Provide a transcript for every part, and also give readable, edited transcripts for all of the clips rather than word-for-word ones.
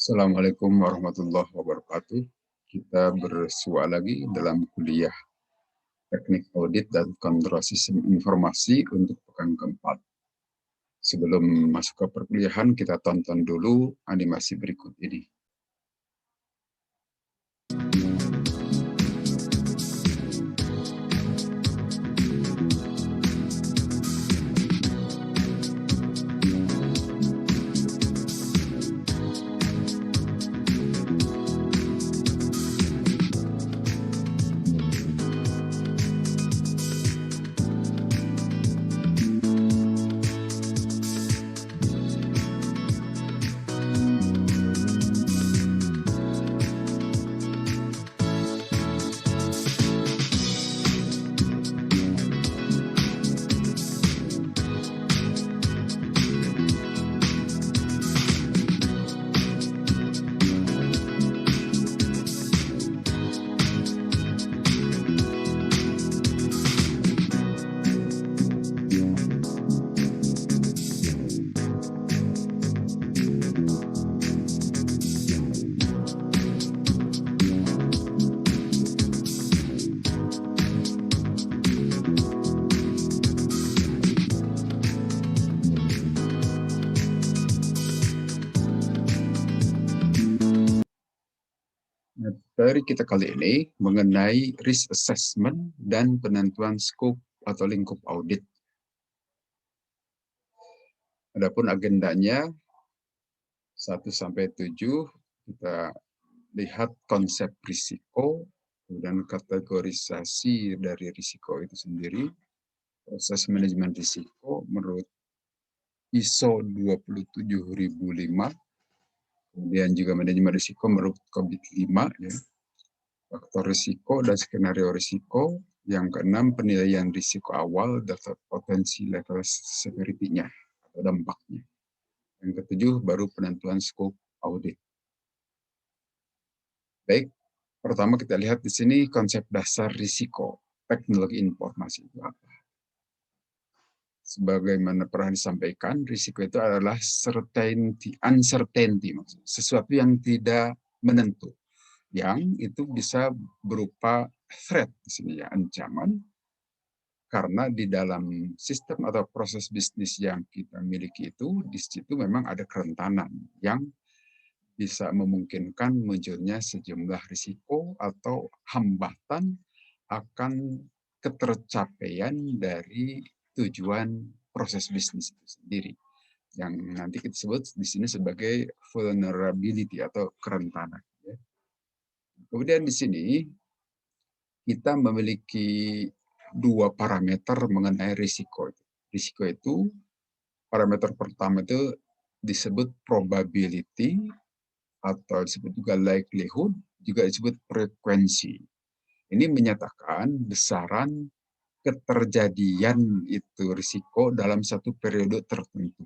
Assalamualaikum warahmatullahi wabarakatuh. Kita bersua lagi dalam kuliah Teknik Audit dan Kontrol Sistem Informasi untuk pekan keempat. Sebelum masuk ke perkuliahan, kita tonton dulu animasi berikut ini. Materi kita kali ini mengenai risk assessment dan penentuan scope atau lingkup audit. Adapun agendanya 1-7 kita lihat konsep risiko, kemudian kategorisasi dari risiko itu sendiri, proses manajemen risiko menurut ISO 27005, kemudian juga manajemen risiko menurut COVID 5, ya. Faktor risiko dan skenario risiko. Yang keenam, penilaian risiko awal daftar potensi level severity-nya atau dampaknya. Yang ketujuh, baru penentuan scope audit. Baik, pertama kita lihat di sini konsep dasar risiko. Teknologi informasi itu apa? Sebagaimana pernah disampaikan, risiko itu adalah uncertainty, sesuatu yang tidak menentu, yang itu bisa berupa threat di sini, ya, ancaman, karena di dalam sistem atau proses bisnis yang kita miliki itu, di situ memang ada kerentanan yang bisa memungkinkan munculnya sejumlah risiko atau hambatan akan ketercapaian dari tujuan proses bisnis itu sendiri, yang nanti kita sebut di sini sebagai vulnerability atau kerentanan. Kemudian di sini kita memiliki dua parameter mengenai risiko. Risiko itu, parameter pertama itu disebut probability atau disebut juga likelihood, juga disebut frekuensi. Ini menyatakan besaran keterjadian itu risiko dalam satu periode tertentu.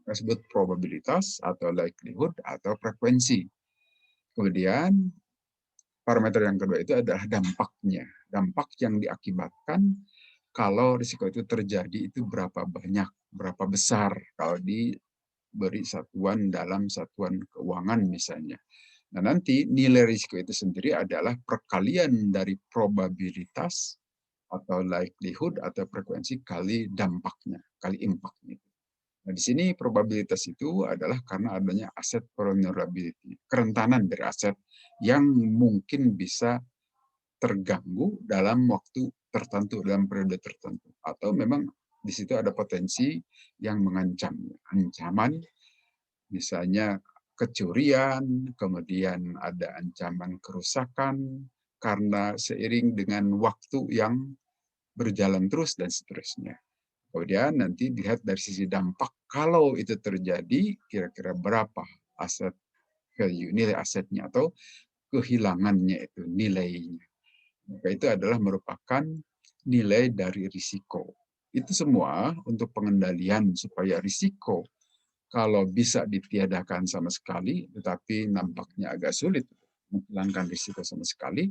Kita sebut probabilitas atau likelihood atau frekuensi. Kemudian parameter yang kedua itu adalah dampaknya. Dampak yang diakibatkan kalau risiko itu terjadi itu berapa banyak, berapa besar kalau diberi satuan dalam satuan keuangan misalnya. Nah, nanti nilai risiko itu sendiri adalah perkalian dari probabilitas atau likelihood atau frekuensi kali dampaknya, kali impact-nya. Nah, di sini probabilitas itu adalah karena adanya aset vulnerability, kerentanan dari aset yang mungkin bisa terganggu dalam waktu tertentu, dalam periode tertentu. Atau memang di situ ada potensi yang mengancam, ancaman, misalnya kecurian, kemudian ada ancaman kerusakan, karena seiring dengan waktu yang berjalan terus dan seterusnya. Kemudian nanti dilihat dari sisi dampak, kalau itu terjadi, kira-kira berapa aset value, nilai asetnya, atau kehilangannya itu nilainya. Maka itu adalah merupakan nilai dari risiko. Itu semua untuk pengendalian supaya risiko kalau bisa ditiadakan sama sekali, tetapi nampaknya agak sulit menghilangkan risiko sama sekali,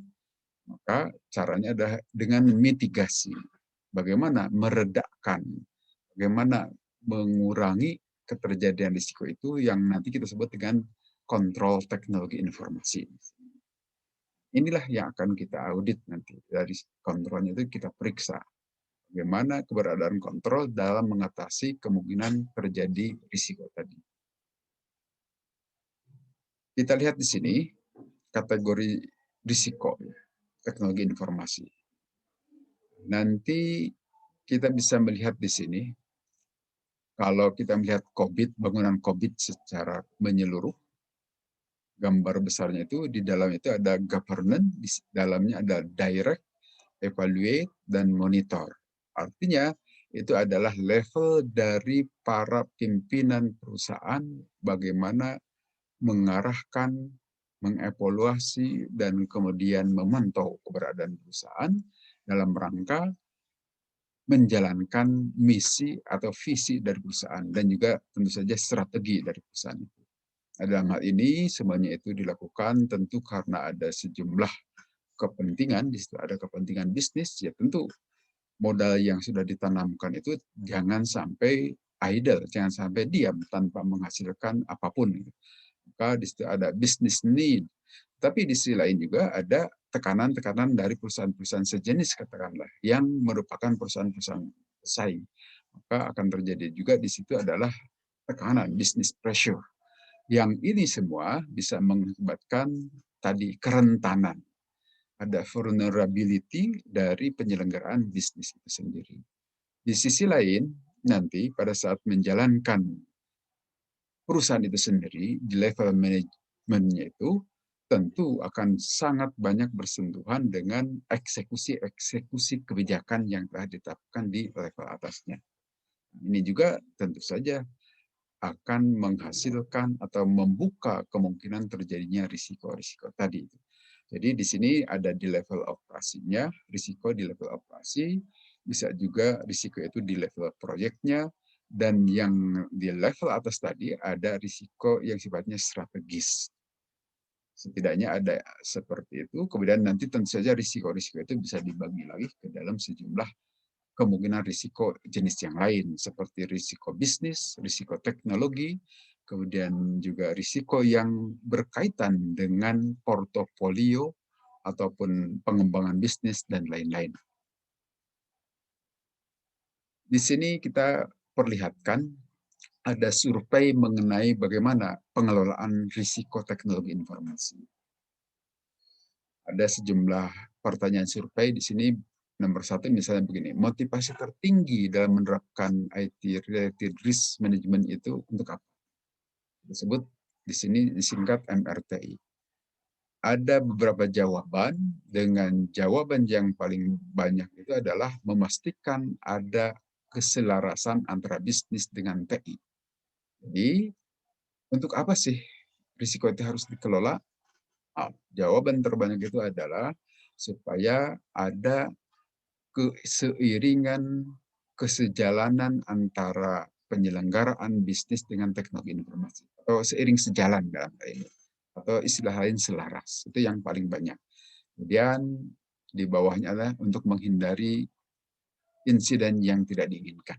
maka caranya adalah dengan mitigasi. Bagaimana meredakan, bagaimana mengurangi keterjadian risiko itu yang nanti kita sebut dengan kontrol teknologi informasi. Inilah yang akan kita audit nanti. Dari kontrolnya itu kita periksa bagaimana keberadaan kontrol dalam mengatasi kemungkinan terjadi risiko tadi. Kita lihat di sini kategori risiko teknologi informasi. Nanti kita bisa melihat di sini, kalau kita melihat COVID, bangunan COVID secara menyeluruh, gambar besarnya itu di dalam itu ada governance, di dalamnya ada direct, evaluate, dan monitor. Artinya itu adalah level dari para pimpinan perusahaan bagaimana mengarahkan, mengevaluasi, dan kemudian memantau keberadaan perusahaan dalam rangka menjalankan misi atau visi dari perusahaan dan juga tentu saja strategi dari perusahaan itu. Dalam hal ini semuanya itu dilakukan tentu karena ada sejumlah kepentingan, di situ ada kepentingan bisnis, ya tentu modal yang sudah ditanamkan itu jangan sampai idle, jangan sampai diam tanpa menghasilkan apapun. Maka di situ ada business need. Tapi di sisi lain juga ada tekanan-tekanan dari perusahaan-perusahaan sejenis katakanlah yang merupakan perusahaan-perusahaan pesaing. Maka akan terjadi juga di situ adalah tekanan, business pressure. Yang ini semua bisa mengakibatkan tadi kerentanan. Ada vulnerability dari penyelenggaraan bisnis itu sendiri. Di sisi lain, nanti pada saat menjalankan perusahaan itu sendiri, di level manajemennya itu, tentu akan sangat banyak bersentuhan dengan eksekusi-eksekusi kebijakan yang telah ditetapkan di level atasnya. Ini juga tentu saja akan menghasilkan atau membuka kemungkinan terjadinya risiko-risiko tadi. Jadi di sini ada di level operasinya, risiko di level operasi, bisa juga risiko itu di level proyeknya, dan yang di level atas tadi ada risiko yang sifatnya strategis. Setidaknya ada seperti itu, kemudian nanti tentu saja risiko-risiko itu bisa dibagi lagi ke dalam sejumlah kemungkinan risiko jenis yang lain, seperti risiko bisnis, risiko teknologi, kemudian juga risiko yang berkaitan dengan portofolio ataupun pengembangan bisnis dan lain-lain. Di sini kita perlihatkan ada survei mengenai bagaimana pengelolaan risiko teknologi informasi. Ada sejumlah pertanyaan survei di sini. Nomor 1 misalnya begini, motivasi tertinggi dalam menerapkan IT-related risk management itu untuk apa? Disebut di sini disingkat MRTI. Ada beberapa jawaban, dengan jawaban yang paling banyak itu adalah memastikan ada keselarasan antara bisnis dengan TI. Jadi, untuk apa sih risiko itu harus dikelola? Jawaban terbanyak itu adalah supaya ada seiringan kesejalanan antara penyelenggaraan bisnis dengan teknologi informasi, atau seiring sejalan dalam hal ini, atau istilah lain selaras. Itu yang paling banyak. Kemudian di bawahnya adalah untuk menghindari insiden yang tidak diinginkan.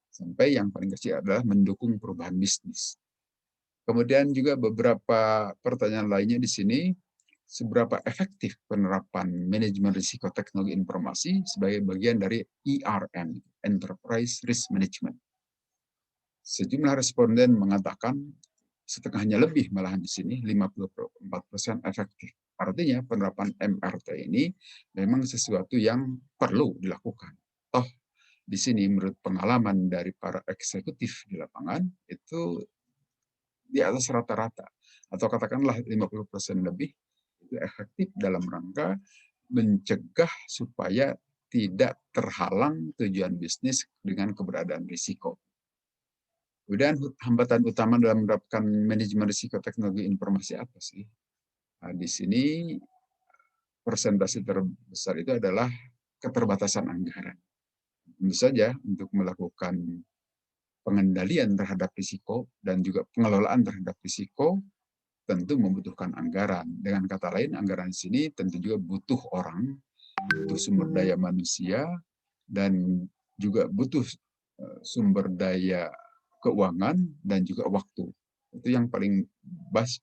Sampai yang paling kecil adalah mendukung perubahan bisnis. Kemudian juga beberapa pertanyaan lainnya di sini, seberapa efektif penerapan manajemen risiko teknologi informasi sebagai bagian dari ERM, Enterprise Risk Management. Sejumlah responden mengatakan setengahnya lebih malahan di sini, 54% efektif. Artinya penerapan MRT ini memang sesuatu yang perlu dilakukan. Toh di sini menurut pengalaman dari para eksekutif di lapangan itu di atas rata-rata, atau katakanlah 50% lebih, itu efektif dalam rangka mencegah supaya tidak terhalang tujuan bisnis dengan keberadaan risiko. Kemudian hambatan utama dalam menerapkan manajemen risiko teknologi informasi apa sih? Nah, di sini persentase terbesar itu adalah keterbatasan anggaran. Tentu saja untuk melakukan pengendalian terhadap risiko dan juga pengelolaan terhadap risiko tentu membutuhkan anggaran. Dengan kata lain, anggaran di sini tentu juga butuh orang, butuh sumber daya manusia, dan juga butuh sumber daya keuangan dan juga waktu. Itu yang paling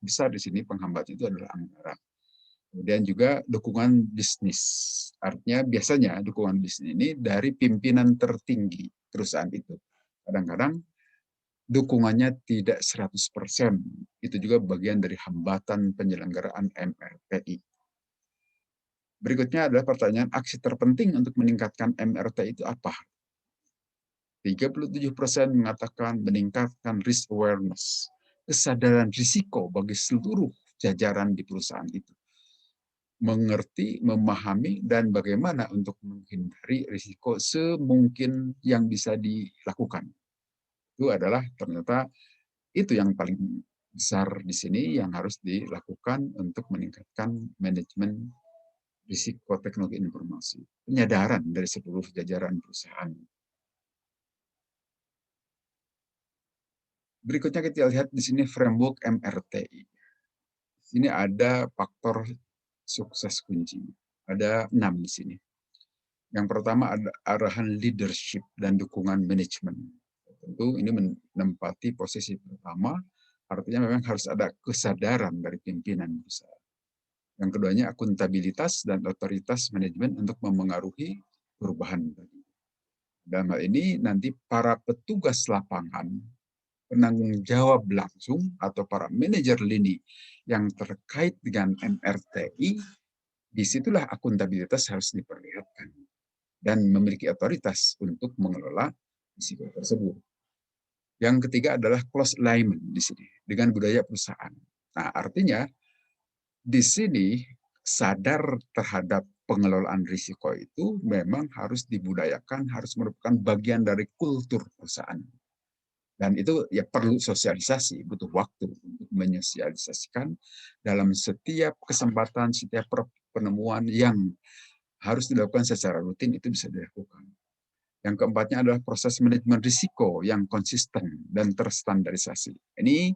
besar di sini penghambat itu adalah anggaran. Kemudian juga dukungan bisnis. Artinya biasanya dukungan bisnis ini dari pimpinan tertinggi perusahaan itu. Kadang-kadang dukungannya tidak 100%. Itu juga bagian dari hambatan penyelenggaraan MRTI. Berikutnya adalah pertanyaan aksi terpenting untuk meningkatkan MRT itu apa? 37% mengatakan meningkatkan risk awareness, kesadaran risiko bagi seluruh jajaran di perusahaan itu. Mengerti, memahami, dan bagaimana untuk menghindari risiko semungkin yang bisa dilakukan. Itu adalah ternyata itu yang paling besar di sini yang harus dilakukan untuk meningkatkan manajemen risiko teknologi informasi. Penyadaran dari seluruh jajaran perusahaan. Berikutnya kita lihat di sini framework MRTI. Ini ada faktor sukses kunci. Ada 6 di sini. Yang pertama ada arahan leadership dan dukungan manajemen. Tentu ini menempati posisi pertama, artinya memang harus ada kesadaran dari pimpinan perusahaan. Yang keduanya akuntabilitas dan otoritas manajemen untuk memengaruhi perubahan tadi. Dalam hal ini nanti para petugas lapangan, penanggung jawab langsung atau para manajer lini yang terkait dengan MRTI, disitulah akuntabilitas harus diperlihatkan dan memiliki otoritas untuk mengelola risiko tersebut. Yang ketiga adalah close alignment di sini dengan budaya perusahaan. Nah, artinya di sini sadar terhadap pengelolaan risiko itu memang harus dibudayakan, harus merupakan bagian dari kultur perusahaan. Dan itu ya perlu sosialisasi, butuh waktu untuk menyosialisasikan dalam setiap kesempatan, setiap penemuan yang harus dilakukan secara rutin itu bisa dilakukan. Yang keempatnya adalah proses manajemen risiko yang konsisten dan terstandarisasi. Ini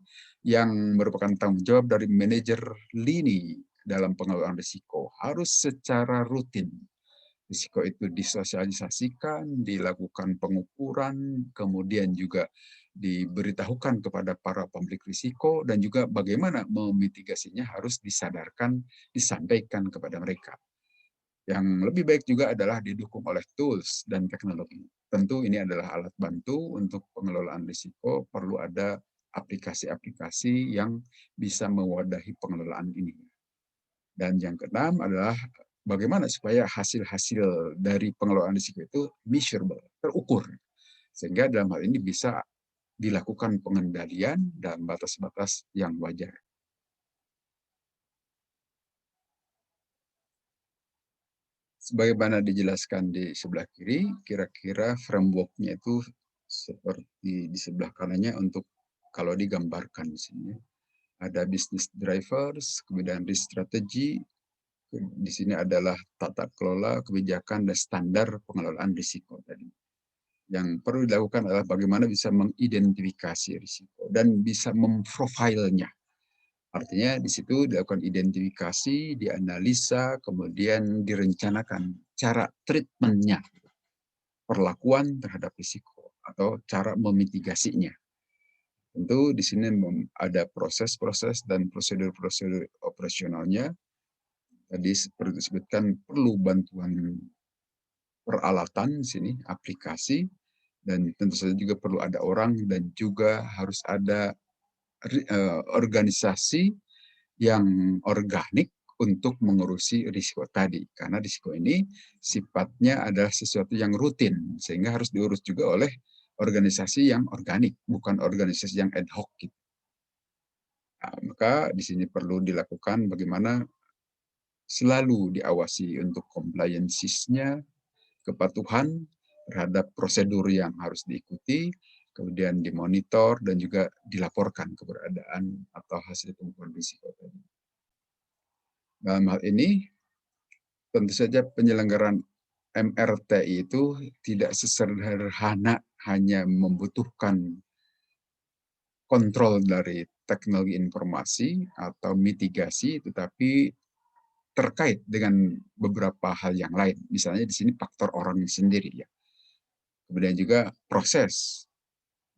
yang merupakan tanggung jawab dari manajer lini dalam pengelolaan risiko. Harus secara rutin risiko itu disosialisasikan, dilakukan pengukuran, kemudian juga diberitahukan kepada para pemilik risiko, dan juga bagaimana memitigasinya harus disadarkan, disampaikan kepada mereka. Yang lebih baik juga adalah didukung oleh tools dan teknologi. Tentu ini adalah alat bantu untuk pengelolaan risiko, perlu ada aplikasi-aplikasi yang bisa mewadahi pengelolaan ini. Dan yang keenam adalah bagaimana supaya hasil-hasil dari pengelolaan risiko itu measurable, terukur. Sehingga dalam hal ini bisa dilakukan pengendalian dan batas-batas yang wajar. Sebagaimana dijelaskan di sebelah kiri, kira-kira framework-nya itu seperti di sebelah kanannya untuk kalau digambarkan di sini. Ada business drivers, kemudian risk strategy, di sini adalah tata kelola, kebijakan, dan standar pengelolaan risiko tadi. Yang perlu dilakukan adalah bagaimana bisa mengidentifikasi risiko dan bisa memprofilnya. Artinya di situ dilakukan identifikasi, dianalisa, kemudian direncanakan cara treatmentnya, perlakuan terhadap risiko atau cara memitigasinya. Tentu di sini ada proses-proses dan prosedur-prosedur operasionalnya. Tadi seperti disebutkan perlu bantuan peralatan di sini, aplikasi, dan tentu saja juga perlu ada orang dan juga harus ada organisasi yang organik untuk mengurusi risiko tadi. Karena risiko ini sifatnya adalah sesuatu yang rutin, sehingga harus diurus juga oleh organisasi yang organik, bukan organisasi yang ad hoc. Nah, maka di sini perlu dilakukan bagaimana selalu diawasi untuk compliance-nya, kepatuhan terhadap prosedur yang harus diikuti, kemudian dimonitor dan juga dilaporkan keberadaan atau hasil pengukuran risiko tadi. Dalam hal ini, tentu saja penyelenggaraan MRTI itu tidak sesederhana hanya membutuhkan kontrol dari teknologi informasi atau mitigasi, tetapi terkait dengan beberapa hal yang lain. Misalnya di sini faktor orang sendiri ya. Kemudian juga proses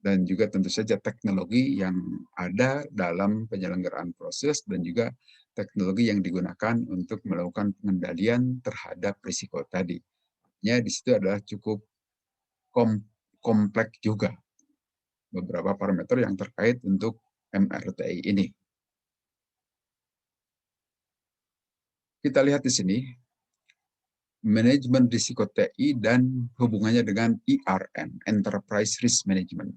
dan juga tentu saja teknologi yang ada dalam penyelenggaraan proses dan juga teknologi yang digunakan untuk melakukan pengendalian terhadap risiko tadi. Ya, di situ adalah cukup kompleks juga beberapa parameter yang terkait untuk MRTI ini. Kita lihat di sini manajemen risiko TI dan hubungannya dengan IRM, Enterprise Risk Management.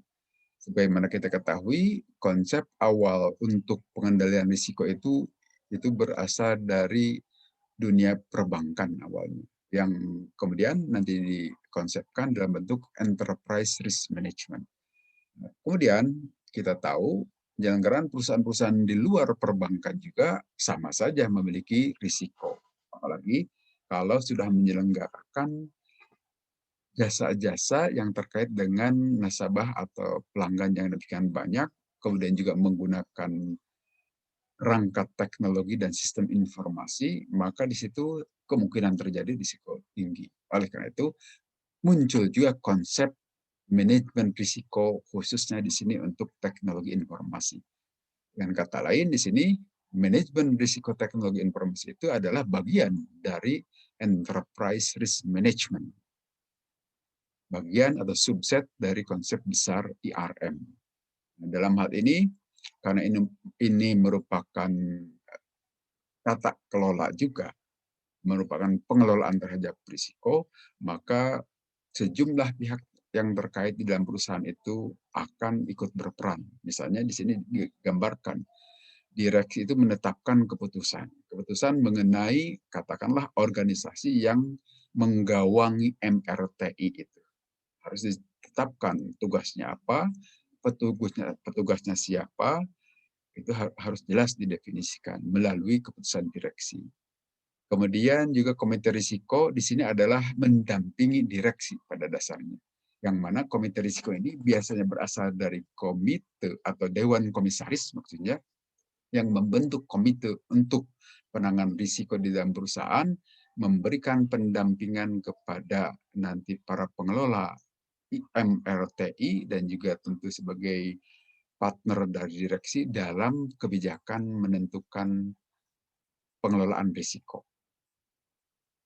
Sebagaimana kita ketahui, konsep awal untuk pengendalian risiko itu berasal dari dunia perbankan awalnya, yang kemudian nanti dikonsepkan dalam bentuk Enterprise Risk Management. Kemudian kita tahu penyelenggaraan perusahaan-perusahaan di luar perbankan juga sama saja memiliki risiko. Apalagi kalau sudah menyelenggarakan jasa-jasa yang terkait dengan nasabah atau pelanggan yang demikian banyak, kemudian juga menggunakan rangka teknologi dan sistem informasi, maka di situ kemungkinan terjadi risiko tinggi. Oleh karena itu, muncul juga konsep manajemen risiko khususnya di sini untuk teknologi informasi. Dengan kata lain di sini, manajemen risiko teknologi informasi itu adalah bagian dari enterprise risk management. Bagian atau subset dari konsep besar IRM. Dalam hal ini, karena ini merupakan tata kelola juga, merupakan pengelolaan terhadap risiko, maka sejumlah pihak yang terkait di dalam perusahaan itu akan ikut berperan. Misalnya di sini digambarkan, direksi itu menetapkan keputusan. Keputusan mengenai, katakanlah, organisasi yang menggawangi MRTI itu. Harus ditetapkan tugasnya apa, petugasnya siapa, itu harus jelas didefinisikan melalui keputusan direksi. Kemudian juga komite risiko di sini adalah mendampingi direksi pada dasarnya. Yang mana komite risiko ini biasanya berasal dari komite atau dewan komisaris maksudnya, yang membentuk komite untuk penanganan risiko di dalam perusahaan, memberikan pendampingan kepada nanti para pengelola MRTI dan juga tentu sebagai partner dari direksi dalam kebijakan menentukan pengelolaan risiko.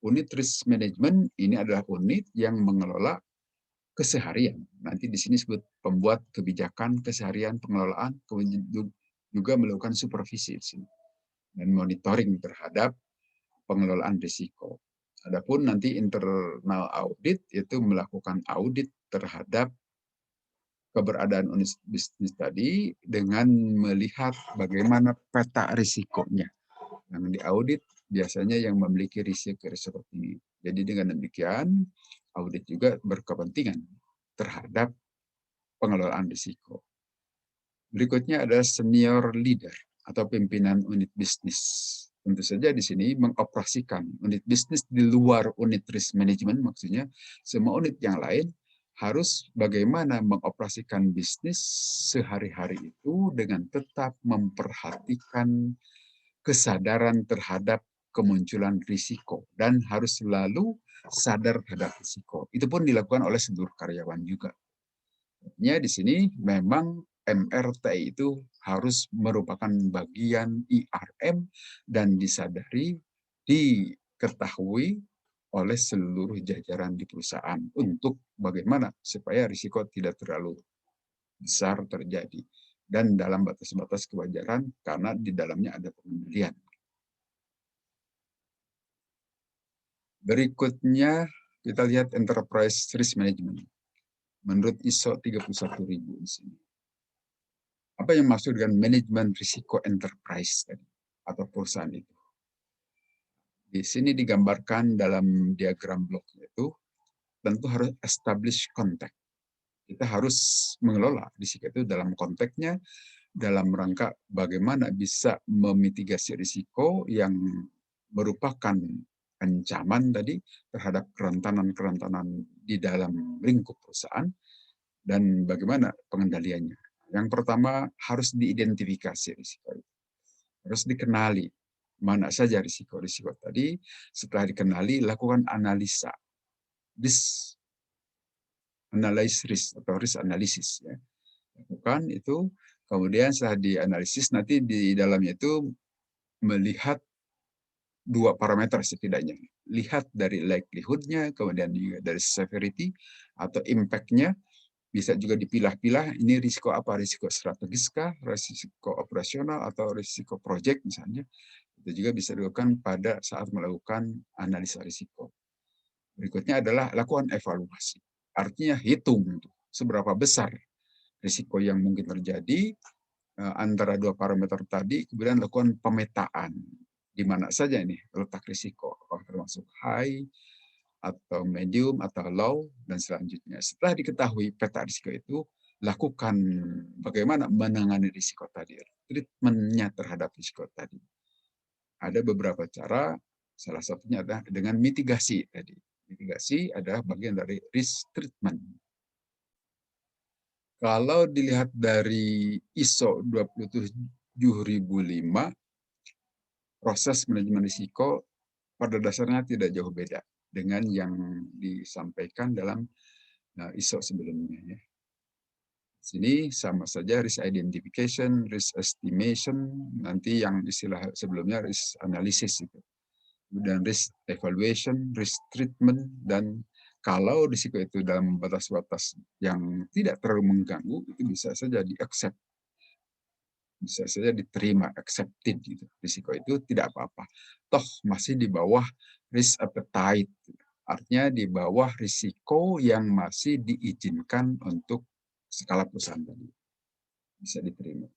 Unit risk management ini adalah unit yang mengelola keseharian. Nanti di sini disebut pembuat kebijakan keseharian pengelolaan, kemudian juga melakukan supervisi di sini dan monitoring terhadap pengelolaan risiko. Adapun nanti internal audit itu melakukan audit terhadap keberadaan unit bisnis tadi dengan melihat bagaimana peta risikonya. Yang diaudit biasanya yang memiliki risiko tinggi. Jadi dengan demikian, audit juga berkepentingan terhadap pengelolaan risiko. Berikutnya ada senior leader atau pimpinan unit bisnis. Tentu saja di sini mengoperasikan unit bisnis di luar unit risk management, maksudnya semua unit yang lain harus bagaimana mengoperasikan bisnis sehari-hari itu dengan tetap memperhatikan kesadaran terhadap kemunculan risiko dan harus selalu sadar terhadap risiko. Itu pun dilakukan oleh seluruh karyawan juga. Di sini memang MRTI itu harus merupakan bagian IRM dan disadari, diketahui oleh seluruh jajaran di perusahaan untuk bagaimana supaya risiko tidak terlalu besar terjadi dan dalam batas-batas kewajaran karena di dalamnya ada pengendalian. Berikutnya kita lihat enterprise risk management. Menurut ISO 31000 di sini. Apa yang maksud dengan manajemen risiko enterprise tadi atau perusahaan itu? Di sini digambarkan dalam diagram bloknya itu tentu harus establish contact. Kita harus mengelola risiko itu dalam konteksnya, dalam rangka bagaimana bisa memitigasi risiko yang merupakan ancaman tadi terhadap kerentanan-kerentanan di dalam lingkup perusahaan dan bagaimana pengendaliannya. Yang pertama harus diidentifikasi risiko itu. Harus dikenali mana saja risiko-risiko tadi. Setelah dikenali, lakukan analisa. Analyze risk atau risk analysis. Ya. Lakukan itu, kemudian setelah dianalisis nanti di dalamnya itu melihat dua parameter setidaknya. Lihat dari likelihood-nya, kemudian juga dari severity atau impact-nya. Bisa juga dipilah-pilah, ini risiko apa? Risiko strategis kah? Risiko operasional atau risiko project misalnya. Itu juga bisa dilakukan pada saat melakukan analisa risiko. Berikutnya adalah lakukan evaluasi. Artinya hitung seberapa besar risiko yang mungkin terjadi antara dua parameter tadi, kemudian lakukan pemetaan. Di mana saja ini letak risiko, apakah termasuk high, atau medium, atau low, dan selanjutnya. Setelah diketahui peta risiko itu, lakukan bagaimana menangani risiko tadi, treatment-nya terhadap risiko tadi. Ada beberapa cara, salah satunya adalah dengan mitigasi tadi. Mitigasi adalah bagian dari risk treatment. Kalau dilihat dari ISO 27005, proses manajemen risiko pada dasarnya tidak jauh beda dengan yang disampaikan dalam ISO sebelumnya. Ya. Sini sama saja risk identification, risk estimation, nanti yang istilah sebelumnya risk analysis itu. Dan risk evaluation, risk treatment, dan kalau risiko itu dalam batas-batas yang tidak terlalu mengganggu, itu bisa saja di-accept, bisa saja diterima, accepted gitu. Risiko itu tidak apa-apa. Toh masih di bawah risk appetite, artinya di bawah risiko yang masih diizinkan untuk skala perusahaan tadi, bisa diterima.